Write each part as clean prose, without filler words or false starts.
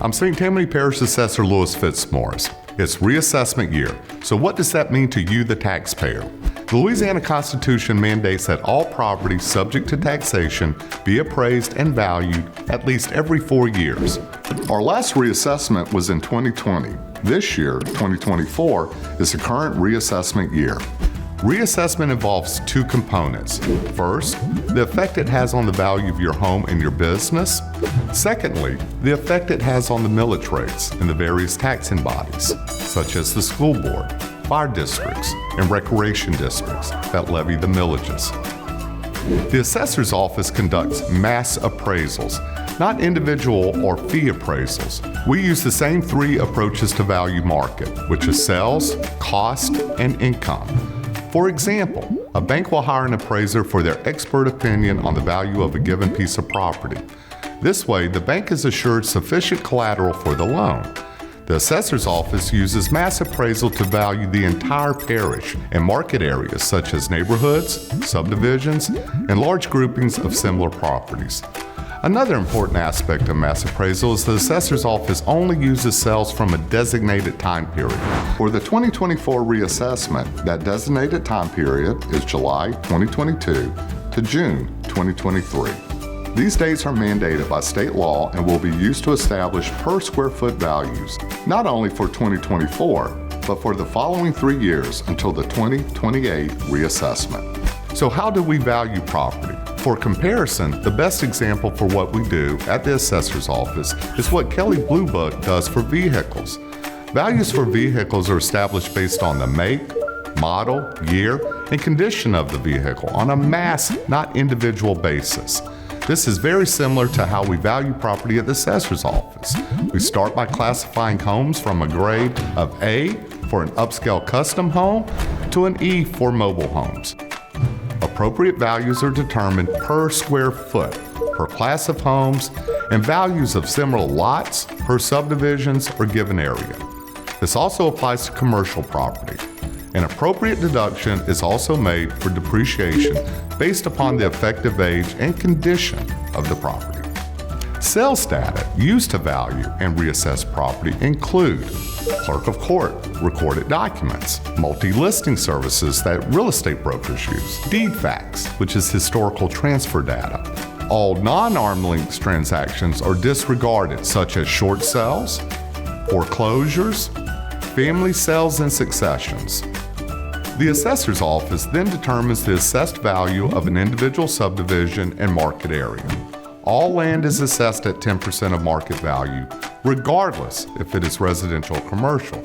I'm St. Tammany Parish Assessor Louis Fitzmorris. It's reassessment year. So what does that mean to you, the taxpayer? The Louisiana Constitution mandates that all property subject to taxation be appraised and valued at least every 4 years. Our last reassessment was in 2020. This year, 2024, is the current reassessment year. Reassessment involves two components. First, the effect it has on the value of your home and your business. Secondly, the effect it has on the millage rates in the various taxing bodies, such as the school board, fire districts, and recreation districts that levy the millages. The assessor's office conducts mass appraisals, not individual or fee appraisals. We use the same three approaches to value market, which is sales, cost, and income. For example, a bank will hire an appraiser for their expert opinion on the value of a given piece of property. This way, the bank is assured sufficient collateral for the loan. The assessor's office uses mass appraisal to value the entire parish and market areas such as neighborhoods, subdivisions, and large groupings of similar properties. Another important aspect of mass appraisal is the assessor's office only uses sales from a designated time period. For the 2024 reassessment, that designated time period is July 2022 to June 2023. These dates are mandated by state law and will be used to establish per square foot values, not only for 2024, but for the following 3 years until the 2028 reassessment. So how do we value property? For comparison, the best example for what we do at the assessor's office is what Kelley Blue Book does for vehicles. Values for vehicles are established based on the make, model, year, and condition of the vehicle on a mass, not individual basis. This is very similar to how we value property at the assessor's office. We start by classifying homes from a grade of A for an upscale custom home to an E for mobile homes. Appropriate values are determined per square foot, per class of homes, and values of similar lots, per subdivisions, or given area. This also applies to commercial property. An appropriate deduction is also made for depreciation based upon the effective age and condition of the property. Sales data used to value and reassess property include clerk of court recorded documents, multi-listing services that real estate brokers use, deed facts, which is historical transfer data. All non-arm's length transactions are disregarded, such as short sales, foreclosures, family sales and successions. The assessor's office then determines the assessed value of an individual subdivision and market area. All land is assessed at 10% of market value, regardless if it is residential or commercial.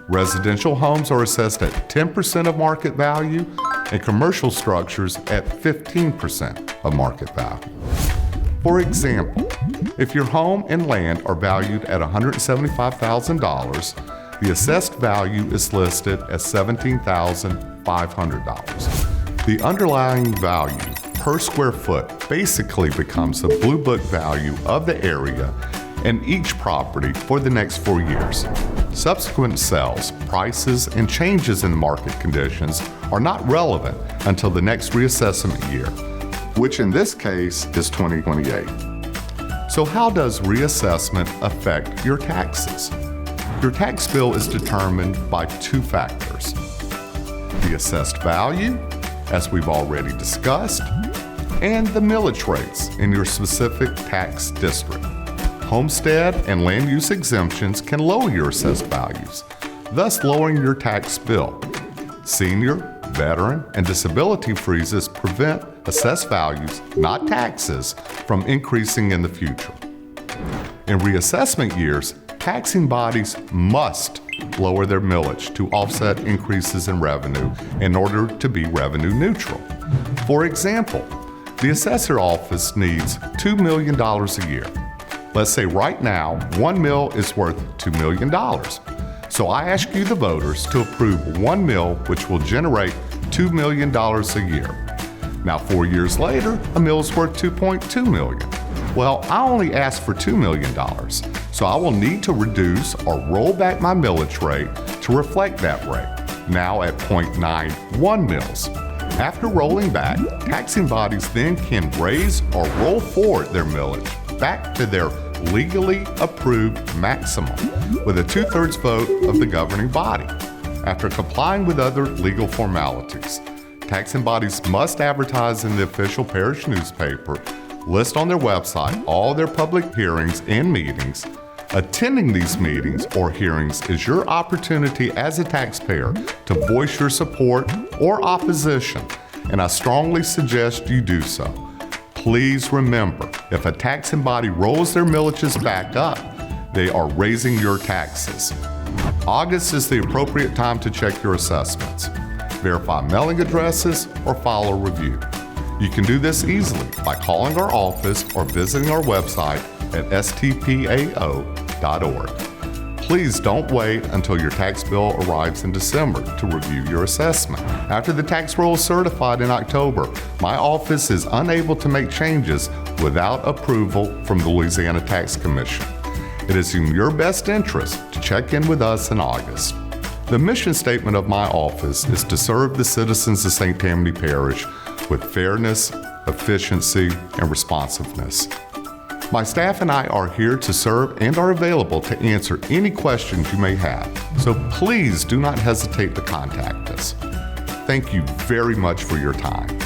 Residential homes are assessed at 10% of market value, and commercial structures at 15% of market value. For example, if your home and land are valued at $175,000, the assessed value is listed as $17,500. The underlying value per square foot basically becomes the Blue Book value of the area and each property for the next 4 years. Subsequent sales, prices, and changes in market conditions are not relevant until the next reassessment year, which in this case is 2028. So how does reassessment affect your taxes? Your tax bill is determined by two factors: the assessed value, as we've already discussed, and the millage rates in your specific tax district. Homestead and land use exemptions can lower your assessed values, thus lowering your tax bill. Senior, veteran, and disability freezes prevent assessed values, not taxes, from increasing in the future. In reassessment years, taxing bodies must lower their millage to offset increases in revenue in order to be revenue neutral. For example, the assessor office needs $2 million a year. Let's say right now, $1 million is worth $2 million. So I ask you, the voters, to approve $1 million, which will generate $2 million a year. Now, 4 years later, $1 million is worth $2.2 million. Well, I only asked for $2 million, so I will need to reduce or roll back my millage rate to reflect that rate, now at 0.91 mils. After rolling back, taxing bodies then can raise or roll forward their millage back to their legally approved maximum with a 2/3 vote of the governing body. After complying with other legal formalities, taxing bodies must advertise in the official parish newspaper, list on their website all their public hearings and meetings. Attending these meetings or hearings is your opportunity as a taxpayer to voice your support or opposition, and I strongly suggest you do so. Please remember, if a taxing body rolls their millages back up, they are raising your taxes. August is the appropriate time to check your assessments, verify mailing addresses, or file a review. You can do this easily by calling our office or visiting our website at stpao.org. Please don't wait until your tax bill arrives in December to review your assessment. After the tax roll is certified in October, my office is unable to make changes without approval from the Louisiana Tax Commission. It is in your best interest to check in with us in August. The mission statement of my office is to serve the citizens of St. Tammany Parish with fairness, efficiency, and responsiveness. My staff and I are here to serve and are available to answer any questions you may have, so please do not hesitate to contact us. Thank you very much for your time.